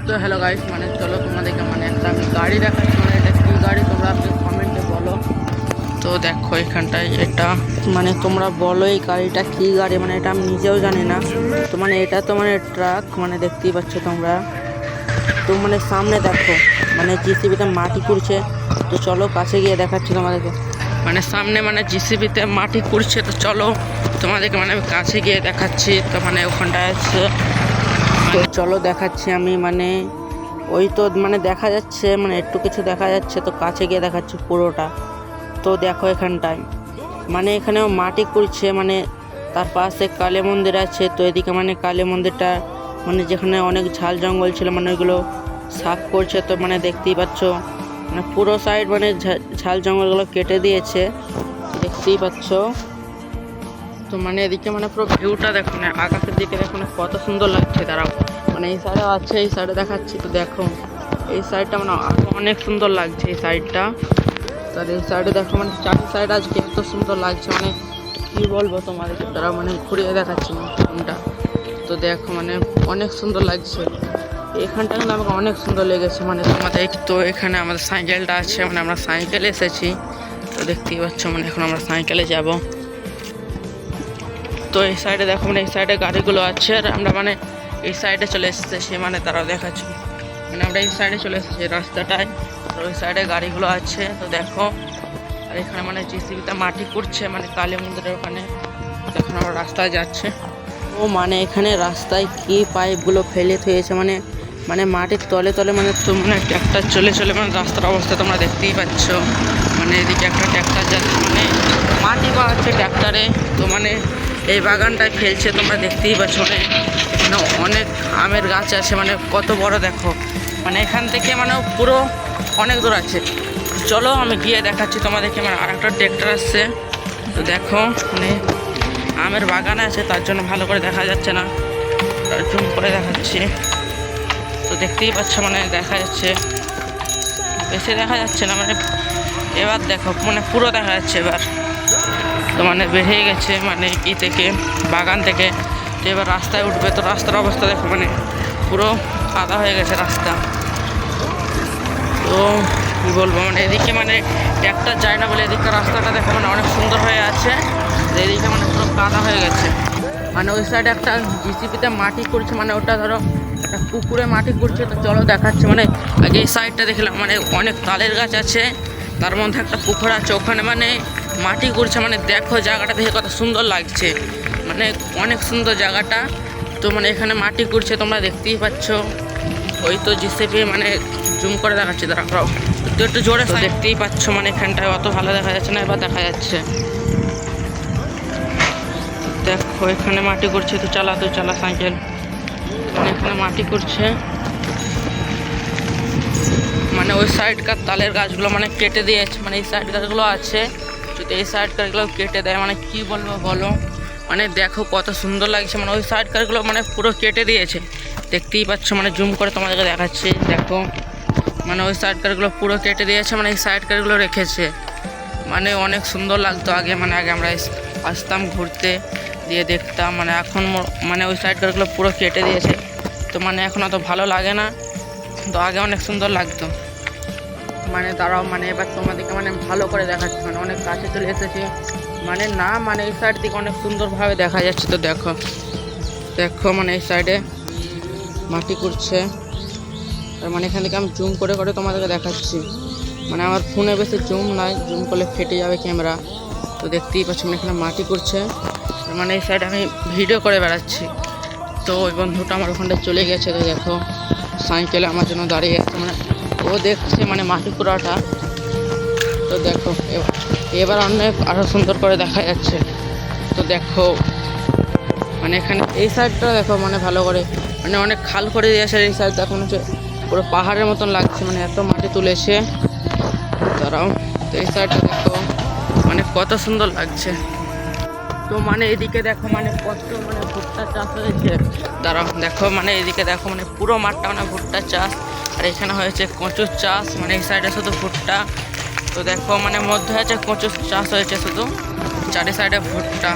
তো hello guys, মানে চলো তোমাদেরকে মানে একটা আমি গাড়ি দেখাচ্ছি। মানে এটা কী গাড়ি তোমরা কমেন্টে বলো। তো দেখো এখানটায় এটা মানে তোমরা বলো এই গাড়িটা কী গাড়ি, মানে এটা আমি নিজেও জানি না। তো মানে এটা তো মানে ট্রাক, মানে দেখতেই পাচ্ছ তোমরা। তো মানে সামনে দেখো মানে জিসিবিতে মাটি কুড়ছে। তো চলো কাছে গিয়ে দেখাচ্ছি তোমাদেরকে। মানে সামনে মানে জিসিবিতে মাটি কুড়ছে। তো চলো তোমাদেরকে মানে আমি কাছে গিয়ে দেখাচ্ছি। তো মানে ওখানটায় আছে, তো চলো দেখাচ্ছি আমি। মানে ওই তো মানে দেখা যাচ্ছে, মানে একটু কিছু দেখা যাচ্ছে। তো কাছে গিয়ে দেখাচ্ছি পুরোটা। তো দেখো এখানটায় মানে এখানেও মাটি কুড়ছে, মানে তার পাশে কালী মন্দির আছে। তো এদিকে মানে কালী মন্দিরটা মানে যেখানে অনেক ঝাল জঙ্গল ছিল মানে ওইগুলো সাফ করছে। তো মানে দেখতেই পাচ্ছ মানে পুরো সাইড মানে ঝাল জঙ্গলগুলো কেটে দিয়েছে, দেখতেই পাচ্ছ। তো মানে এদিকে মানে পুরো ভিউটা দেখো না, আকাশের দিকে দেখো না কত সুন্দর লাগছে। দাঁড়াও মানে এই সাইডে আছে, এই সাইডে দেখাচ্ছি। তো দেখো এই সাইডটা মানে আরো অনেক সুন্দর লাগছে এই সাইডটা। তার এই সাইডে দেখো মানে চার সাইড আজকে এত সুন্দর লাগছে, মানে কি বলবো তোমাদেরকে। তারা মানে ঘুরিয়ে দেখাচ্ছি ফোনটা। তো দেখো মানে অনেক সুন্দর লাগছে এখানটা, কিন্তু আমাকে অনেক সুন্দর লেগেছে। মানে তোমাদের তো এখানে আমাদের সাইকেলটা আছে, মানে আমরা সাইকেলে এসেছি। তো দেখতেই পাচ্ছ মানে এখন আমরা সাইকেলে যাব। তো এই সাইডে দেখো মানে এই সাইডে গাড়িগুলো আছে, আর আমরা মানে এই সাইডে চলে এসেছি। মানে তারাও দেখাচ্ছি মানে আমরা এই সাইডে চলে এসেছি রাস্তাটায়। তো ওই সাইডে গাড়িগুলো আছে। তো দেখো আর এখানে মানে জিসিবিতে মাটি করছে, মানে কালী মন্দিরের ওখানে। এখন আমরা রাস্তায় যাচ্ছে। ও মানে এখানে রাস্তায় কি পাইপগুলো ফেলে থুয়েছে, মানে মানে মাটির তলে তলে মানে তো মানে ট্র্যাক্টর চলে চলে মানে রাস্তার অবস্থা তোমরা দেখতেই পাচ্ছ। মানে এদিকে একটা ট্র্যাক্টর যাচ্ছে, মানে মাটি বাড়াচ্ছে ট্র্যাক্টরে। তো মানে এই বাগানটায় ফেলছে, তোমরা দেখতেই পাচ্ছ। মানে এখানে অনেক আমের গাছ আছে, মানে কত বড় দেখো। মানে এখান থেকে মানে পুরো অনেক দূর আছে। চলো আমি গিয়ে দেখাচ্ছি তোমাদেরকে। মানে আর একটা ট্র্যাক্টর আসছে। তো দেখো মানে আমের বাগান আছে, তার জন্য ভালো করে দেখা যাচ্ছে না, জুম করে দেখাচ্ছি। তো দেখতেই পাচ্ছ মানে দেখা যাচ্ছে, বেশি দেখা যাচ্ছে না। মানে এবার দেখো মানে পুরো দেখা যাচ্ছে এবার। তো মানে বেরিয়ে গেছে মানে ই থেকে, বাগান থেকে। তো এবার রাস্তায় উঠবে। তো রাস্তার অবস্থা দেখো মানে পুরো কাদা হয়ে গেছে রাস্তা। তো কী বলবো মানে এদিকে মানে ট্র্যাক্টর যায় না বলে এদিকে রাস্তাটা দেখো মানে অনেক সুন্দর হয়ে আছে। এদিকে মানে পুরো কাদা হয়ে গেছে। মানে ওই সাইডে একটা জিসিপিতে মাটি করছে, মানে ওটা ধরো একটা পুকুরে মাটি করছে। তো চলো দেখাচ্ছে। মানে আগে এই সাইডটা দেখলাম মানে অনেক তালের গাছ আছে, তার মধ্যে একটা পুকুর আছে, ওখানে মানে মাটি করছে। মানে দেখো জায়গাটা দেখে কত সুন্দর লাগছে, মানে অনেক সুন্দর জায়গাটা। তো মানে এখানে মাটি করছে, তোমরা দেখতেই পাচ্ছ। ওই তো জিসিপি মানে জুম করে দেখাচ্ছে, দাঁড়াও তো একটু জোরে। দেখতেই পাচ্ছ মানে এখানটায় অত ভালো দেখা যাচ্ছে না, এবার দেখা যাচ্ছে। দেখো এখানে মাটি করছে। তো চালা সাইকেল। এখানে মাটি করছে, মানে ওই সাইডকার তালের গাছগুলো মানে কেটে দিয়েছে। মানে এই সাইড গাছগুলো আছে, যদি এই সাইড গাছগুলো কেটে দেয় মানে কি বলবো বলো। মানে দেখো কত সুন্দর লাগছে। মানে ওই সাইড গাছগুলো মানে পুরো কেটে দিয়েছে, দেখতেই পাচ্ছ। মানে জুম করে তোমাদেরকে দেখাচ্ছি। দেখো মানে ওই সাইড গাছগুলো পুরো কেটে দিয়েছে, মানে এই সাইড গাছগুলো রেখেছে। মানে অনেক সুন্দর লাগতো আগে, মানে আগে আমরা আসতাম ঘুরতে দিয়ে দেখতাম। মানে এখন মানে ওই সাইড গাছগুলো পুরো কেটে দিয়েছে। তো মানে এখন অত ভালো লাগে না, তো আগে অনেক সুন্দর লাগতো। মানে তারাও মানে এবার তোমাদেরকে মানে ভালো করে দেখাচ্ছি, মানে অনেক কাছে চলে এসেছি। মানে না মানে এই সাইড থেকে অনেক সুন্দরভাবে দেখা যাচ্ছে। তো দেখো দেখো মানে এই সাইডে মাটি করছে, আর মানে এখান থেকে আমি জুম করে করে তোমাদেরকে দেখাচ্ছি। মানে আমার ফোনে বেশি জুম নাই, জুম করলে ফেটে যাবে ক্যামেরা। তো দেখতেই পাচ্ছি মানে এখানে মাটি করছে, মানে এই সাইডে আমি ভিডিও করে বেড়াচ্ছি। তো ওই বন্ধুটা আমার ওখানটায় চলে গেছে। তো দেখো সাইকেলে আমার জন্য দাঁড়িয়ে আছে, মানে ও দেখছে মানে মাটি পোড়াটা। তো দেখো এবার অনেক আরও সুন্দর করে দেখা যাচ্ছে। তো দেখো মানে এখানে এই সাইডটা দেখো মানে ভালো করে মানে অনেক খাল করে দিয়েছে। এই সাইড দেখো হচ্ছে পুরো পাহাড়ের মতন লাগছে, মানে এত মাটি তুলেছে। তারাও তো এই সাইডটা দেখো মানে কত সুন্দর লাগছে। তো মানে এদিকে দেখো মানে কত মানে ভুট্টা চাষ হয়েছে। দাঁড়াও দেখো মানে এদিকে দেখো মানে পুরো মাঠটা মানে ভুট্টা চাষ, আর এখানে হয়েছে কচুর চাষ। মানে এই সাইডে শুধু ভুট্টা। তো দেখো মানে মধ্যে আছে কচুর চাষ হয়েছে শুধু, চারি সাইডে ভুট্টা।